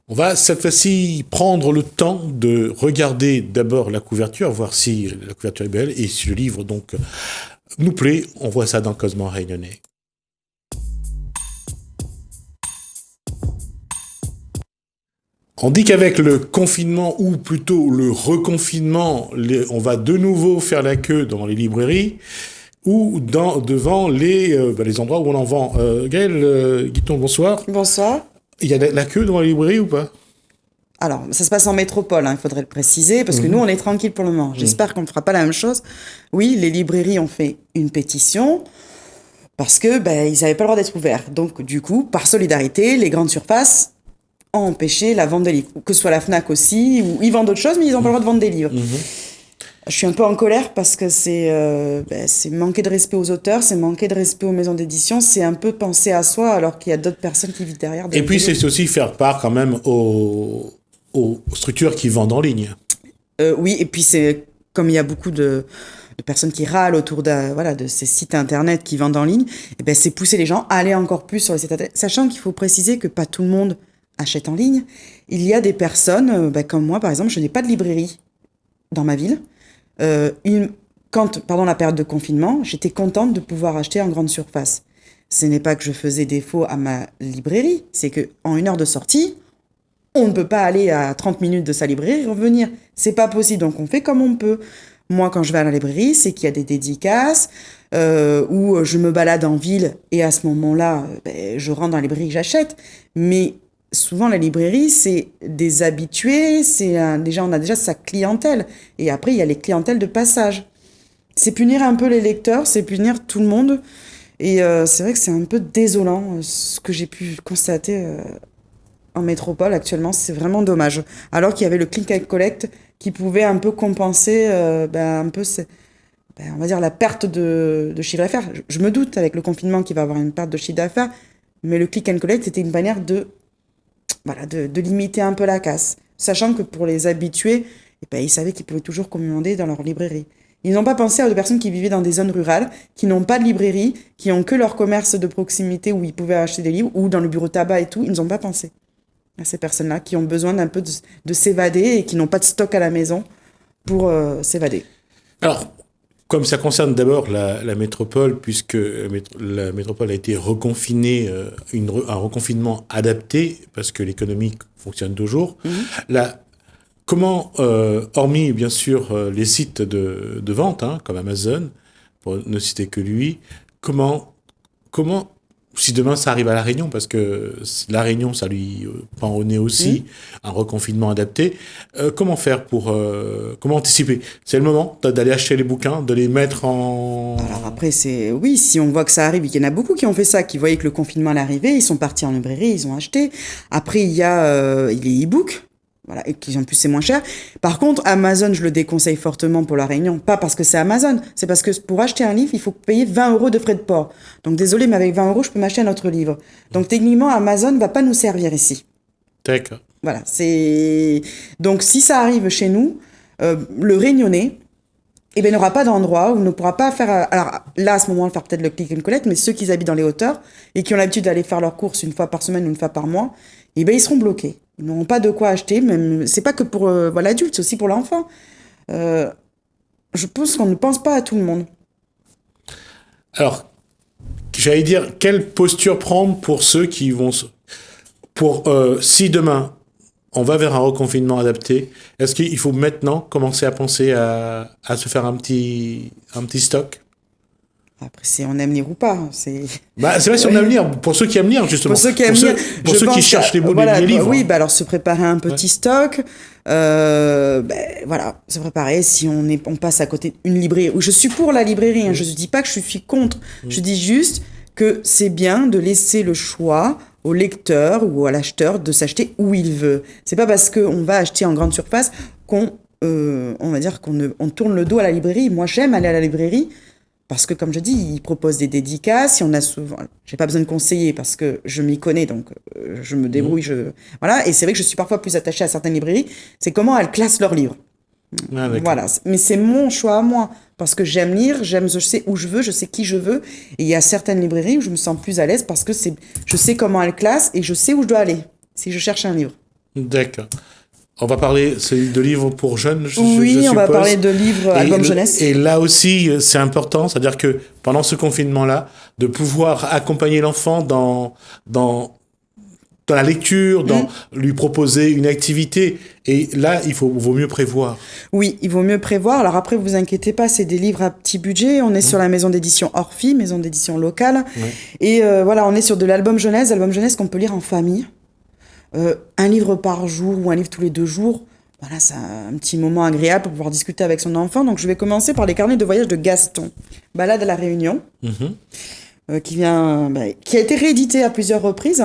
On va cette fois-ci prendre le temps de regarder d'abord la couverture, voir si la couverture est belle et si le livre donc nous plaît. On voit ça dans Cosmo Réunionnais. On dit qu'avec le confinement, ou plutôt le reconfinement, on va de nouveau faire la queue dans les librairies ou devant les endroits où on en vend. Gaël, Guiton, bonsoir. Bonsoir. Il y a la queue dans les librairies ou pas? Alors, ça se passe en métropole, il faudrait le préciser, parce que nous, on est tranquille pour le moment. J'espère qu'on ne fera pas la même chose. Oui, les librairies ont fait une pétition parce que ils n'avaient pas le droit d'être ouverts. Donc, du coup, par solidarité, les grandes surfaces ont empêché la vente des livres. Que ce soit la Fnac aussi, ou ils vendent d'autres choses, mais ils n'ont pas le droit de vendre des livres. Je suis un peu en colère parce que c'est manquer de respect aux auteurs, c'est manquer de respect aux maisons d'édition, c'est un peu penser à soi alors qu'il y a d'autres personnes qui vivent derrière. Et puis c'est aussi faire part quand même aux structures qui vendent en ligne. Oui, et puis c'est comme il y a beaucoup de personnes qui râlent autour de ces sites internet qui vendent en ligne, et c'est pousser les gens à aller encore plus sur les sites internet, sachant qu'il faut préciser que pas tout le monde achète en ligne. Il y a des personnes, comme moi par exemple, je n'ai pas de librairie dans ma ville. Pendant la période de confinement, j'étais contente de pouvoir acheter en grande surface. Ce n'est pas que je faisais défaut à ma librairie, c'est qu'en 1 heure de sortie, on ne peut pas aller à 30 minutes de sa librairie et revenir. C'est pas possible, donc on fait comme on peut. Moi, quand je vais à la librairie, c'est qu'il y a des dédicaces, où je me balade en ville, et à ce moment-là, je rentre dans la librairie et j'achète. Mais souvent, la librairie, c'est des habitués, on a déjà sa clientèle. Et après, il y a les clientèles de passage. C'est punir un peu les lecteurs, c'est punir tout le monde. Et c'est vrai que c'est un peu désolant, ce que j'ai pu constater en métropole actuellement. C'est vraiment dommage. Alors qu'il y avait le click and collect qui pouvait un peu compenser un peu on va dire la perte de chiffre d'affaires. Je me doute avec le confinement qu'il va y avoir une perte de chiffre d'affaires, mais le click and collect, c'était une manière de limiter un peu la casse. Sachant que pour les habitués, ils savaient qu'ils pouvaient toujours commander dans leur librairie. Ils n'ont pas pensé à des personnes qui vivaient dans des zones rurales, qui n'ont pas de librairie, qui ont que leur commerce de proximité où ils pouvaient acheter des livres, ou dans le bureau tabac et tout. Ils n'ont pas pensé à ces personnes-là qui ont besoin d'un peu de s'évader et qui n'ont pas de stock à la maison pour s'évader. Alors, comme ça concerne d'abord la métropole, puisque la métropole a été reconfinée, un reconfinement adapté, parce que l'économie fonctionne toujours, comment, hormis bien sûr les sites de vente, comme Amazon, pour ne citer que lui, comment si demain ça arrive à La Réunion, parce que La Réunion, ça lui pend au nez aussi, un reconfinement adapté, comment faire comment anticiper? C'est le moment d'aller acheter les bouquins, de les mettre en... Alors après, oui, si on voit que ça arrive, il y en a beaucoup qui ont fait ça, qui voyaient que le confinement allait arriver, ils sont partis en librairie, ils ont acheté. Après, il y a les e-books. Voilà, et qui en plus c'est moins cher. Par contre, Amazon, je le déconseille fortement pour La Réunion. Pas parce que c'est Amazon, c'est parce que pour acheter un livre, il faut payer 20 € de frais de port. Donc désolé, mais avec 20 €, je peux m'acheter un autre livre. Donc techniquement, Amazon ne va pas nous servir ici. D'accord. Voilà, donc si ça arrive chez nous, le Réunionnais, n'aura pas d'endroit où il ne pourra pas faire... Alors là, à ce moment-là, faire peut-être le click and collect, mais ceux qui habitent dans les hauteurs et qui ont l'habitude d'aller faire leurs courses 1 fois par semaine ou 1 fois par mois, ils seront bloqués. Ils n'auront pas de quoi acheter, même c'est pas que pour l'adulte, c'est aussi pour l'enfant. Je pense qu'on ne pense pas à tout le monde. Alors, j'allais dire, quelle posture prendre pour ceux qui vont... si demain, on va vers un reconfinement adapté, est-ce qu'il faut maintenant commencer à penser à se faire un petit stock? Après, si on aime lire ou pas. C'est vrai si on aime lire. Pour ceux qui aiment lire, justement. Pour ceux qui aiment lire. Pour ceux qui cherchent les livres. Oui, alors se préparer un petit stock. Voilà, se préparer. Si on passe à côté d'une librairie. Je suis pour la librairie. Je ne dis pas que je suis contre. Je dis juste que c'est bien de laisser le choix au lecteur ou à l'acheteur de s'acheter où il veut. C'est pas parce qu'on va acheter en grande surface on va dire on tourne le dos à la librairie. Moi, j'aime aller à la librairie. Parce que, comme je dis, ils proposent des dédicaces. On a souvent, j'ai pas besoin de conseiller parce que je m'y connais, donc je me débrouille. Voilà. Et c'est vrai que je suis parfois plus attachée à certaines librairies. C'est comment elles classent leurs livres. Voilà. Mais c'est mon choix à moi. Parce que j'aime lire, je sais où je veux, je sais qui je veux. Et il y a certaines librairies où je me sens plus à l'aise parce que je sais comment elles classent et je sais où je dois aller si je cherche un livre. D'accord. On va parler de livres pour jeunes, Oui, je on va suppose. parler de livres album jeunesse. Et là aussi, c'est important, c'est-à-dire que pendant ce confinement-là, de pouvoir accompagner l'enfant dans la lecture, lui proposer une activité. Et là, vaut mieux prévoir. Oui, il vaut mieux prévoir. Alors après, vous inquiétez pas, c'est des livres à petit budget. On est sur la maison d'édition Orphi, maison d'édition locale. Et voilà, on est sur de l'album jeunesse qu'on peut lire en famille. Un livre par jour ou un livre tous les 2 jours. Voilà, c'est un petit moment agréable pour pouvoir discuter avec son enfant. Donc je vais commencer par les carnets de voyage de Gaston. Balade à la Réunion, qui a été réédité à plusieurs reprises.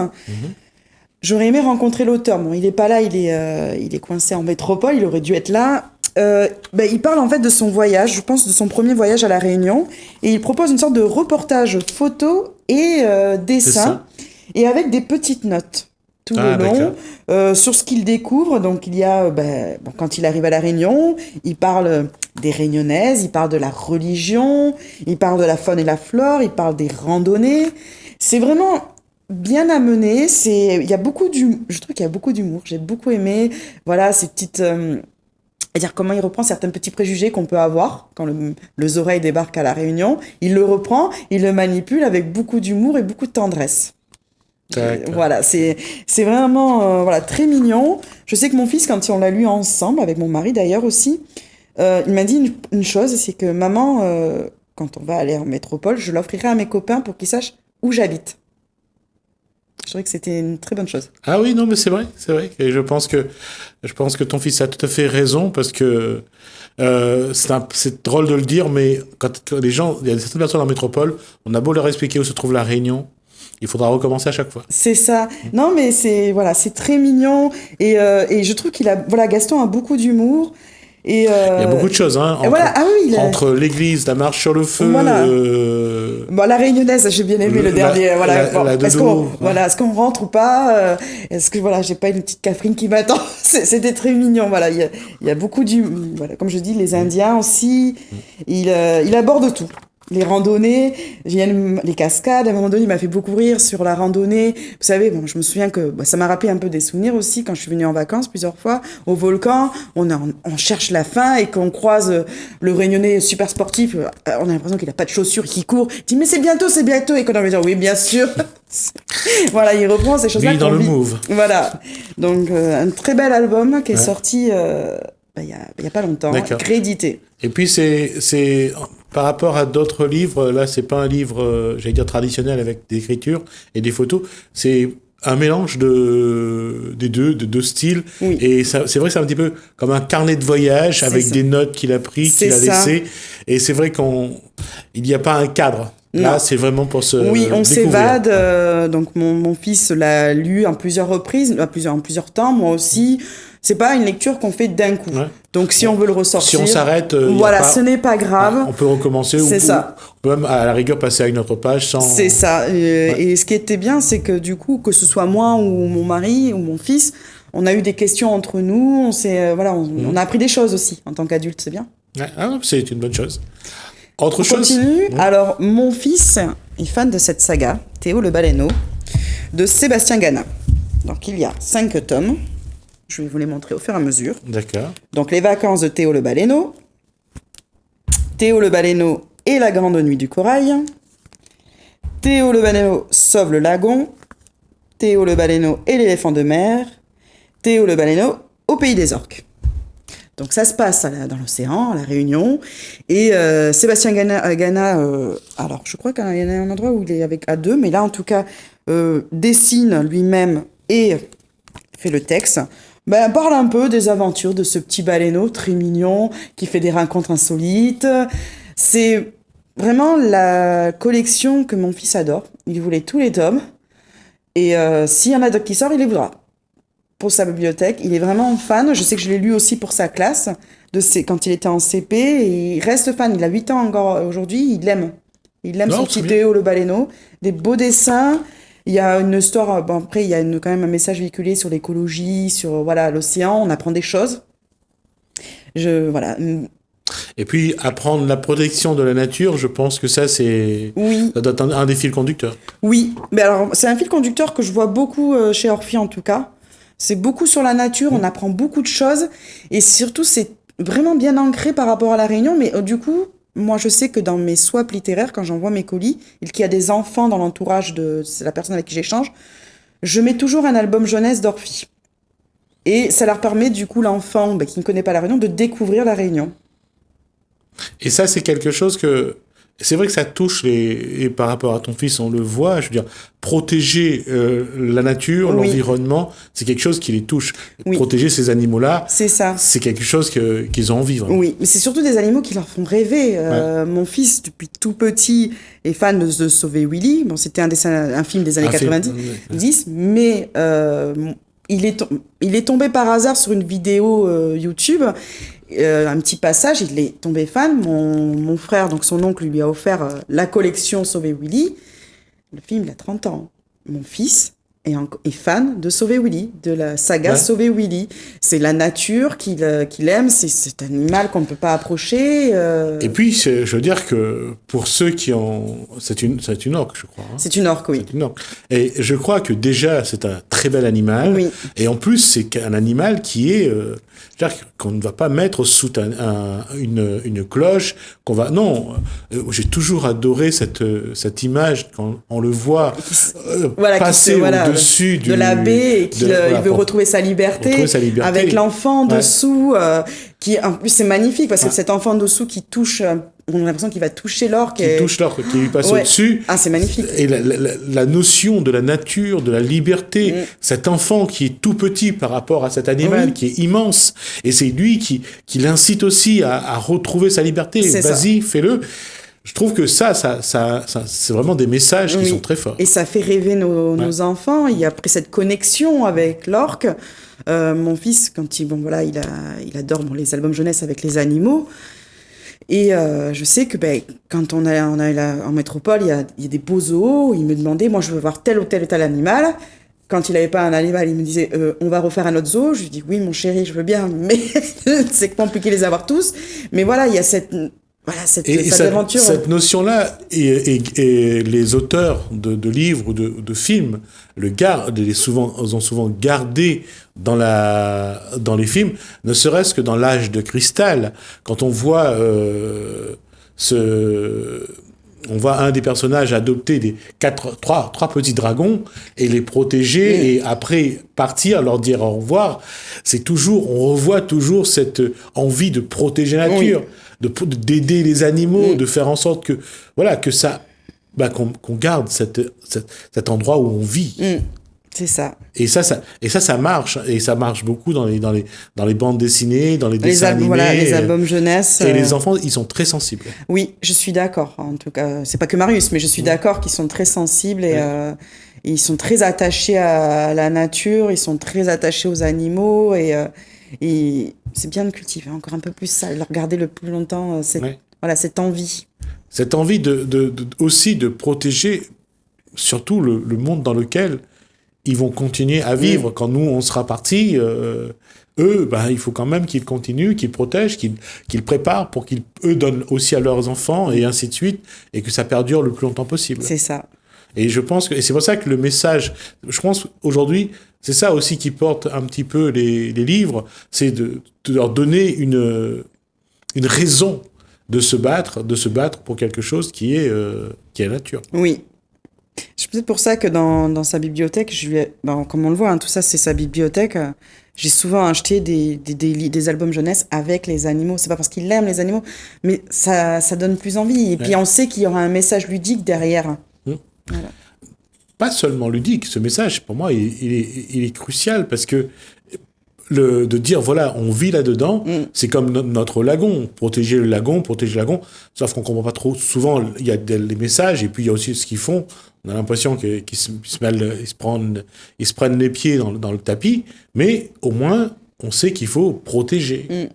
J'aurais aimé rencontrer l'auteur. Bon, il est pas là, il est coincé en métropole, il aurait dû être là. Il parle en fait de son voyage, je pense de son premier voyage à La Réunion, et il propose une sorte de reportage photo et dessin, et avec des petites notes tout le long sur ce qu'il découvre. Donc il y a, quand il arrive à La Réunion, il parle des Réunionnaises, il parle de la religion, il parle de la faune et la flore, il parle des randonnées. C'est vraiment bien amené, je trouve qu'il y a beaucoup d'humour, j'ai beaucoup aimé, voilà, ces petites, c'est-à-dire comment il reprend certains petits préjugés qu'on peut avoir quand le Zoreille débarque à La Réunion, il le reprend, il le manipule avec beaucoup d'humour et beaucoup de tendresse. Voilà, c'est vraiment très mignon. Je sais que mon fils, quand on l'a lu ensemble, avec mon mari d'ailleurs aussi, il m'a dit une chose, c'est que maman, quand on va aller en métropole, je l'offrirai à mes copains pour qu'ils sachent où j'habite. Je trouvais que c'était une très bonne chose. Ah oui, non, mais c'est vrai. Et je pense que ton fils a tout à fait raison, parce que c'est drôle de le dire, mais quand les gens, il y a certaines personnes en métropole, on a beau leur expliquer où se trouve La Réunion, il faudra recommencer à chaque fois. C'est ça. Non, mais c'est très mignon, et je trouve Gaston a beaucoup d'humour. Et il y a beaucoup de choses, hein, entre l'église, la marche sur le feu. Voilà. La Réunionnaise, j'ai bien aimé le dernier. Est-ce qu'on rentre ou pas Est-ce que j'ai pas une petite Catherine qui m'attend C'était très mignon. Voilà, il y a beaucoup comme je dis, les Indiens aussi. Il aborde tout. Les randonnées, les cascades. À un moment donné, il m'a fait beaucoup rire sur la randonnée. Vous savez, je me souviens que ça m'a rappelé un peu des souvenirs aussi quand je suis venue en vacances plusieurs fois au volcan. On cherche la faim et qu'on croise le Réunionnais super sportif. On a l'impression qu'il n'a pas de chaussures, qu'il court. Il dit mais c'est bientôt. Et qu'on a envie de dire oui, bien sûr. Voilà, il reprend ces choses-là. Lui dans le move. Voilà. Donc un très bel album qui est sorti il y a pas longtemps, crédité. Et puis c'est par rapport à d'autres livres, là c'est pas un livre, j'allais dire traditionnel avec des écritures et des photos, c'est un mélange de deux styles. Oui. Et c'est vrai que c'est un petit peu comme un carnet de voyage avec des notes qu'il a pris, qu'il a laissées. Et c'est vrai il n'y a pas un cadre. Là, c'est vraiment pour se Oui, on découvrir. s'évade. Donc mon fils l'a lu en plusieurs reprises, en plusieurs temps, moi aussi. C'est pas une lecture qu'on fait d'un coup. Ouais. Donc si on veut le ressortir, si on s'arrête, ce n'est pas grave. On peut recommencer. Ça. On peut même à la rigueur passer à une autre page sans. C'est ça. Et ce qui était bien, c'est que du coup, que ce soit moi ou mon mari ou mon fils, on a eu des questions entre nous. On a appris des choses aussi en tant qu'adulte. C'est bien. C'est une bonne chose. Autre chose. Continue. Alors mon fils est fan de cette saga, Théo le Baleineau, de Sébastien Gana. Donc il y a 5 tomes. Je vais vous les montrer au fur et à mesure. D'accord. Donc, les vacances de Théo le Baleineau. Théo le Baleineau et la grande nuit du corail. Théo le Baleineau sauve le lagon. Théo le Baleineau et l'éléphant de mer. Théo le Baleineau au pays des orques. Donc, ça se passe dans l'océan, à La Réunion. Et Sébastien Gana, alors, je crois qu'il y en a un endroit où il est à 2, mais là, en tout cas, dessine lui-même et fait le texte. Parle un peu des aventures de ce petit baleineau très mignon qui fait des rencontres insolites. C'est vraiment la collection que mon fils adore. Il voulait tous les tomes. Et s'il y en a d'autres qui sortent, il les voudra. Pour sa bibliothèque, il est vraiment fan. Je sais que je l'ai lu aussi pour sa classe, quand il était en CP. Et il reste fan. Il a 8 ans encore aujourd'hui. Il l'aime. Il aime son petit Théo le Baleineau. Des beaux dessins. Il y a une histoire, après, il y a quand même un message véhiculé sur l'écologie, sur l'océan, on apprend des choses. Et puis, apprendre la protection de la nature, je pense que ça, ça doit être un des fils conducteurs. Oui, mais alors, c'est un fil conducteur que je vois beaucoup chez Orphi, en tout cas. C'est beaucoup sur la nature, on apprend beaucoup de choses. Et surtout, c'est vraiment bien ancré par rapport à La Réunion. Mais du coup, moi, je sais que dans mes swaps littéraires, quand j'envoie mes colis, et qu'il y a des enfants dans l'entourage de la personne avec qui j'échange, je mets toujours un album jeunesse d'Orphie. Et ça leur permet, du coup, l'enfant qui ne connaît pas La Réunion, de découvrir La Réunion. Et ça, c'est quelque chose que... C'est vrai que ça touche et par rapport à ton fils, on le voit, je veux dire, protéger la nature, l'environnement, c'est quelque chose qui les touche. Protéger ces animaux-là, c'est ça. C'est quelque chose qu'ils ont envie. Vraiment. Oui, mais c'est surtout des animaux qui leur font rêver. Mon fils, depuis tout petit, est fan de Sauver Willy. Bon, c'était un film des années 90, mais il est tombé par hasard sur une vidéo YouTube. Un petit passage, il est tombé fan. Mon frère, donc son oncle, lui a offert la collection Sauver Willy. Le film, il a 30 ans. Mon fils est fan de Sauver Willy, de la saga Sauver Willy. C'est la nature qu'il aime, c'est un animal qu'on ne peut pas approcher. Et puis, je veux dire que pour ceux qui ont... C'est une orque, je crois. Hein. C'est une orque, oui. C'est une orque. Et je crois que déjà, c'est un très bel animal. Oui. Et en plus, c'est un animal qui est... qu'on ne va pas mettre sous une cloche, qu'on va... Non, j'ai toujours adoré cette image quand on le voit passer au-dessus de la baie et qu'il veut retrouver sa liberté, avec l'enfant dessous, qui en plus c'est magnifique parce que cet enfant dessous qui touche... On a l'impression qu'il va toucher l'orque. Qui touche l'orque, qui lui passe au-dessus. Ah, c'est magnifique. Et la notion de la nature, de la liberté, cet enfant qui est tout petit par rapport à cet animal qui est immense, et c'est lui qui l'incite aussi à retrouver sa liberté. Vas-y, fais-le. Je trouve que ça c'est vraiment des messages qui sont très forts. Et ça fait rêver nos enfants. Il y a après cette connexion avec l'orque. Mon fils, quand il adore les albums jeunesse avec les animaux. Et je sais que quand on a en métropole, il y a des beaux zoos. Il me demandait, moi je veux voir tel ou tel animal. Quand il n'avait pas un animal, il me disait, on va refaire un autre zoo. Je lui dis, oui mon chéri, je veux bien, mais c'est compliqué de les avoir tous. Mais voilà, il y a cette aventure. Cette notion-là, et les auteurs de livres ou de films ont souvent gardé dans les films, ne serait-ce que dans l'âge de cristal, quand on voit on voit un des personnages adopter trois petits dragons et les protéger et après partir, leur dire au revoir. On revoit toujours cette envie de protéger la nature, d'aider les animaux, de faire en sorte que ça, qu'on garde cet endroit où on vit. C'est ça. Et ça marche. Et ça marche beaucoup dans les bandes dessinées, dans les dessins animés. Les albums jeunesse. Et les enfants, ils sont très sensibles. Oui, je suis d'accord. En tout cas, c'est pas que Marius, mais je suis d'accord qu'ils sont très sensibles et ils sont très attachés à la nature, ils sont très attachés aux animaux et c'est bien de cultiver encore un peu plus ça, de le regarder le plus longtemps, cette envie. Cette envie aussi de protéger surtout le monde dans lequel ils vont continuer à vivre. Quand nous, on sera partis, il faut quand même qu'ils continuent, qu'ils protègent, qu'ils préparent pour qu'ils, donnent aussi à leurs enfants, et ainsi de suite, et que ça perdure le plus longtemps possible. C'est ça. Et et c'est pour ça que le message, je pense, aujourd'hui, c'est ça aussi qui porte un petit peu les livres, c'est de leur donner une raison de se battre pour quelque chose qui est la nature. Oui. C'est peut-être pour ça que dans sa bibliothèque, comme on le voit, tout ça c'est sa bibliothèque, j'ai souvent acheté des albums jeunesse avec les animaux. C'est pas parce qu'il aime les animaux, mais ça donne plus envie. Et puis on sait qu'il y aura un message ludique derrière. Voilà. Pas seulement ludique, ce message, pour moi, il est crucial parce que de dire, voilà, on vit là-dedans, c'est comme notre lagon, protéger le lagon, sauf qu'on comprend pas trop. Souvent, il y a des messages, et puis il y a aussi ce qu'ils font. On a l'impression qu'ils se prennent les pieds dans le tapis, mais au moins, on sait qu'il faut protéger.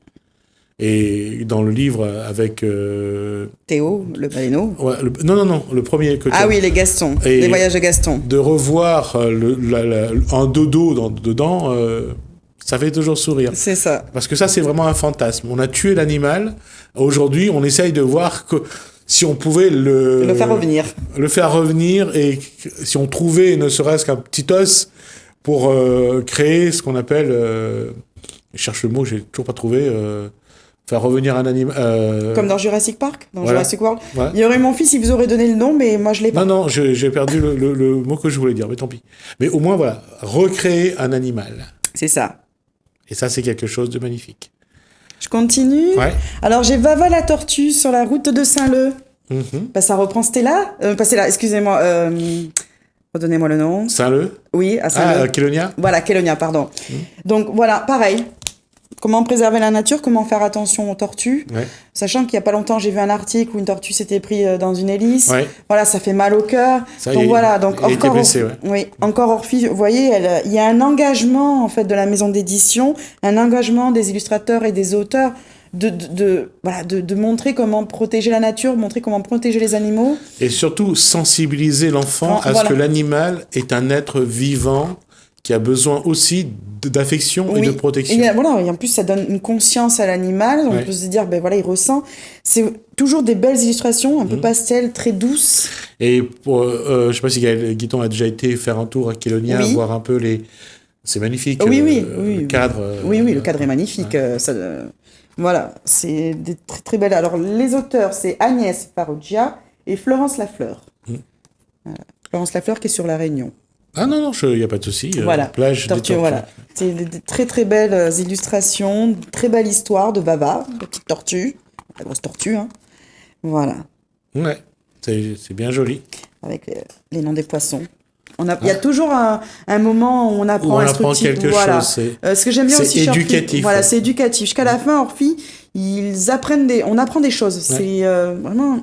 Et dans le livre avec... Théo, le baleineau. Ouais, non, le premier que oui, les Gaston, les voyages de Gaston. De revoir un dodo dedans... ça fait toujours sourire. C'est ça. Parce que ça, c'est vraiment un fantasme. On a tué l'animal. Aujourd'hui, on essaye de voir que si on pouvait le faire revenir. Et si on trouvait ne serait-ce qu'un petit os pour créer ce qu'on appelle, je cherche le mot, j'ai toujours pas trouvé, faire revenir un animal. Comme dans Jurassic Park, dans voilà. Jurassic World. Ouais. Il y aurait mon fils, il vous aurait donné le nom, mais moi je l'ai pas. Non, j'ai perdu le mot que je voulais dire, mais tant pis. Mais au moins, voilà, recréer un animal. C'est ça. Et ça, c'est quelque chose de magnifique. Je continue. Ouais. Alors j'ai Vava la tortue sur la route de Saint-Leu. Mhm. Bah, ça reprend Stella. Pas Stella, excusez-moi. Redonnez-moi le nom. Saint-Leu. Oui, à Saint-Leu. Kélonia. Voilà, Kélonia, pardon. Donc voilà, pareil. Comment préserver la nature, comment faire attention aux tortues. Ouais. Sachant qu'il n'y a pas longtemps, j'ai vu un article où une tortue s'était prise dans une hélice. Ouais. Voilà, ça fait mal au cœur. Ça, Donc voilà, donc il était encore, blessé, ouais. oui, encore Orphie, vous voyez, il y a un engagement en fait de la maison d'édition, un engagement des illustrateurs et des auteurs de montrer comment protéger la nature, montrer comment protéger les animaux. Et surtout, sensibiliser l'enfant à Voilà. ce que l'animal est un être vivant qui a besoin aussi d'affection et de protection. Et en plus, ça donne une conscience à l'animal. On peut se dire, ben voilà, il ressent. C'est toujours des belles illustrations, un peu pastel, très douces. Et je sais pas si Guiton a déjà été faire un tour à Kélonia, voir un peu les... C'est magnifique. Oui. Le cadre. Oui, le cadre est magnifique. Voilà, c'est des très, très belles. Alors, les auteurs, c'est Agnès Farrugia et Florence Lafleur. Voilà. Florence Lafleur qui est sur La Réunion. Ah non, il n'y a pas de souci. Voilà. Plage Tortue, des tortues. voilà. C'est des très très belles illustrations, très belle histoire de Vava, la petite tortue, la grosse tortue, hein. Voilà. Ouais, c'est bien joli. Avec les noms des poissons. Il y a toujours un moment où on apprend quelque chose. Ce que j'aime bien aussi chez Orphie, éducatif. voilà, c'est éducatif. Jusqu'à la fin, Orphie, on apprend des choses. Ouais. C'est vraiment...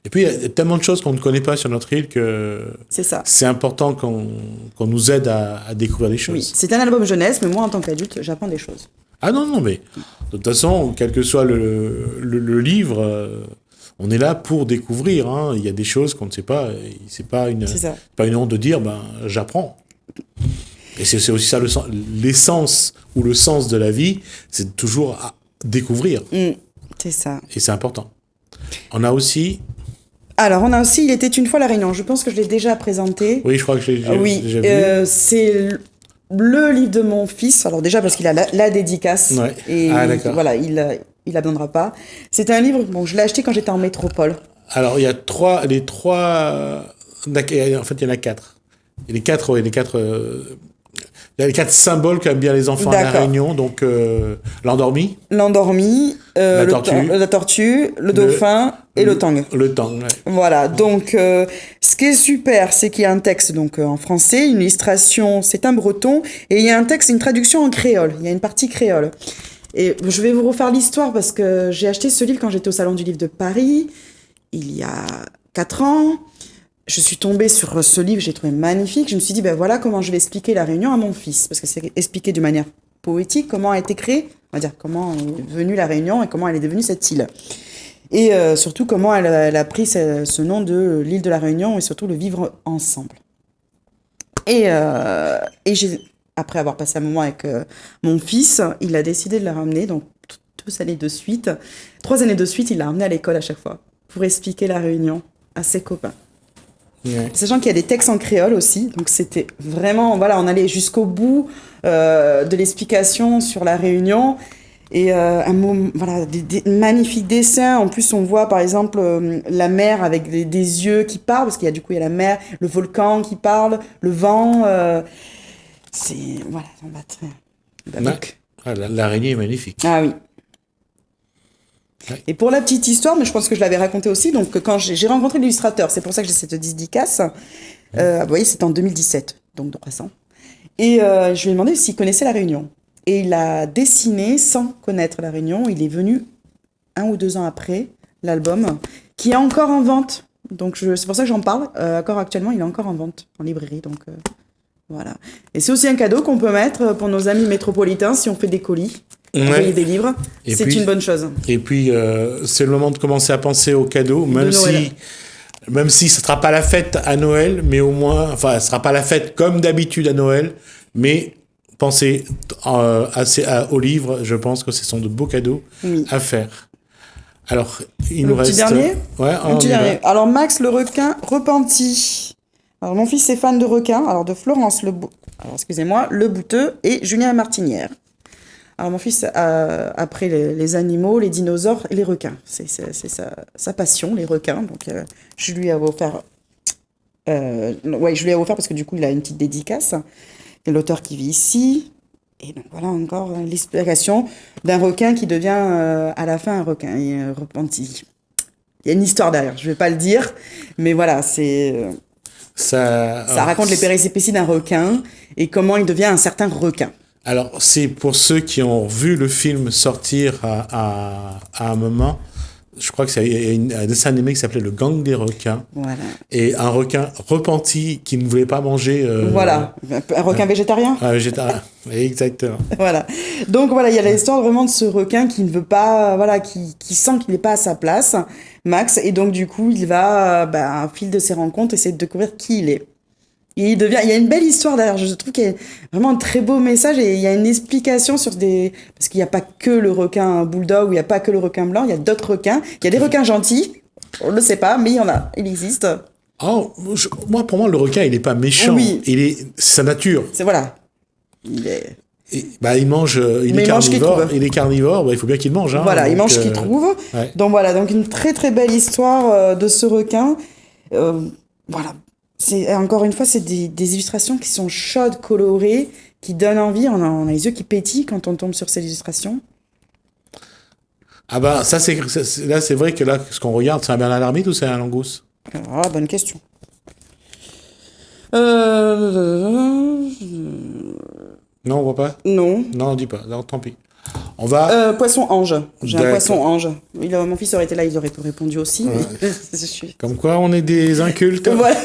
Et puis, il y a tellement de choses qu'on ne connaît pas sur notre île que c'est ça. C'est important qu'on nous aide à découvrir des choses. Oui, c'est un album jeunesse, mais moi, en tant qu'adulte, j'apprends des choses. Ah non, mais de toute façon, quel que soit le livre, on est là pour découvrir. Hein. Il y a des choses qu'on ne sait pas. C'est pas une honte de dire, j'apprends. Et c'est aussi ça l'essence ou le sens de la vie, c'est toujours à découvrir. C'est ça. Et c'est important. On a aussi Il était une fois La Réunion. Je pense que je l'ai déjà présenté. Oui, je crois que je l'ai déjà vu. C'est le livre de mon fils. Alors déjà parce qu'il a la dédicace. Ouais. Et d'accord. Voilà, il abandonnera pas. C'est un livre, je l'ai acheté quand j'étais en métropole. Alors, il y a les trois... En fait, il y en a quatre. Il y a les quatre symboles qu'aiment bien les enfants à La Réunion. Donc, l'endormi. La tortue, le dauphin et le tang. Le tang, ouais. Voilà, donc ce qui est super, c'est qu'il y a un texte donc en français, une illustration, c'est un breton, et il y a un texte, une traduction en créole. Il y a une partie créole. Et je vais vous refaire l'histoire parce que j'ai acheté ce livre quand j'étais au Salon du Livre de Paris, il y a 4 ans. Je suis tombée sur ce livre, j'ai trouvé magnifique. Je me suis dit, voilà comment je vais expliquer La Réunion à mon fils. Parce que c'est expliqué de manière poétique comment a été créée, on va dire comment est venue La Réunion et comment elle est devenue cette île. Et surtout comment elle a pris ce nom de l'île de La Réunion et surtout le vivre ensemble. Et après avoir passé un moment avec mon fils, il a décidé de la ramener, donc 3 années de suite, il l'a ramené à l'école à chaque fois pour expliquer La Réunion à ses copains. Ouais. Sachant qu'il y a des textes en créole aussi, donc c'était vraiment, on allait jusqu'au bout de l'explication sur La Réunion. Et des magnifiques dessins. En plus, on voit par exemple la mer avec des yeux qui parlent, parce qu'il y a la mer, le volcan qui parle, le vent. On va très. L'araignée est magnifique. Ah oui. Ouais. Et pour la petite histoire, mais je pense que je l'avais raconté aussi, donc quand j'ai rencontré l'illustrateur, c'est pour ça que j'ai cette dédicace. Vous voyez, c'était en 2017, donc 3 ans. Et je lui ai demandé s'il connaissait La Réunion. Et il a dessiné sans connaître La Réunion. Il est venu 1 ou 2 ans après l'album, qui est encore en vente. Donc c'est pour ça que j'en parle. Encore actuellement, il est encore en vente en librairie. Donc voilà. Et c'est aussi un cadeau qu'on peut mettre pour nos amis métropolitains si on fait des colis, envoyer des livres. C'est une bonne chose. Et puis c'est le moment de commencer à penser aux cadeaux, même si ce ne sera pas la fête à Noël, mais au moins, ce ne sera pas la fête comme d'habitude à Noël, mais pensez aux livres, je pense que ce sont de beaux cadeaux à faire. Alors, il nous reste... Petit dernier. Ouais, un petit dernier. Alors, Max le requin repenti. Alors, mon fils est fan de requins, alors de Florence alors, excusez-moi, Le Bouteux et Julien Martinière. Alors, mon fils, après les animaux, les dinosaures et les requins. C'est sa passion, les requins. Donc, je lui ai offert... je lui ai offert parce que du coup, il a une petite dédicace. Et l'auteur qui vit ici. Et donc, voilà encore l'explication d'un requin qui devient à la fin un requin repenti. Il y a une histoire derrière, je ne vais pas le dire. Mais voilà, ça raconte les péripéties d'un requin et comment il devient un certain requin. Alors, c'est pour ceux qui ont vu le film sortir à un moment, je crois qu'il y a un dessin animé qui s'appelait Le Gang des requins. Voilà. Et un requin repenti qui ne voulait pas manger... voilà, un requin végétarien. Un végétarien, exactement. Voilà. Donc voilà, il y a l'histoire vraiment de ce requin qui ne veut pas, voilà, qui sent qu'il n'est pas à sa place, Max, et donc du coup, il va, au fil de ses rencontres, essayer de découvrir qui il est. Et il y a une belle histoire derrière, je trouve qu'il y a vraiment un très beau message et il y a une explication sur parce qu'il n'y a pas que le requin bulldog ou il n'y a pas que le requin blanc, il y a d'autres requins, il y a des requins gentils, on ne le sait pas, mais il y en a, il existe. Oh, pour moi, le requin, il n'est pas méchant, oui. C'est sa nature. C'est voilà. Il est carnivore, il faut bien qu'il mange. Hein, voilà, il mange ce qu'il trouve. Ouais. Donc voilà, donc une très très belle histoire de ce requin. Voilà. Encore une fois, c'est des illustrations qui sont chaudes, colorées, qui donnent envie. On a les yeux qui pétillent quand on tombe sur ces illustrations. Ah bah, là, c'est vrai que là, ce qu'on regarde, c'est un Bernard l'Ermite ou c'est un Langouste ? Ah, bonne question. Non, on voit pas ? Non. Non, on dit pas. Alors, tant pis. On va... Poisson ange. J'ai un poisson ange. Mon fils aurait été là, il aurait répondu aussi. Ouais. Mais... Comme quoi, on est des incultes. Voilà.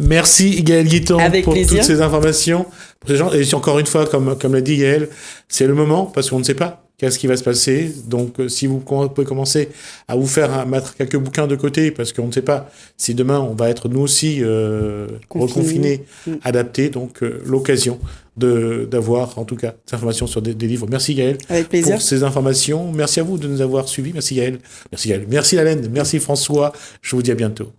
Merci Gaël Guiton pour plaisir. toutes ces informations. Pour ces gens. Et encore une fois, comme l'a dit Gaël, c'est le moment parce qu'on ne sait pas qu'est-ce qui va se passer. Donc, si vous pouvez commencer à vous mettre quelques bouquins de côté parce qu'on ne sait pas si demain on va être nous aussi reconfinés, adaptés. Donc, l'occasion d'avoir en tout cas des informations sur des livres. Merci Gaël pour ces informations. Merci à vous de nous avoir suivis. Merci Gaël. Merci Laland. Merci François. Je vous dis à bientôt.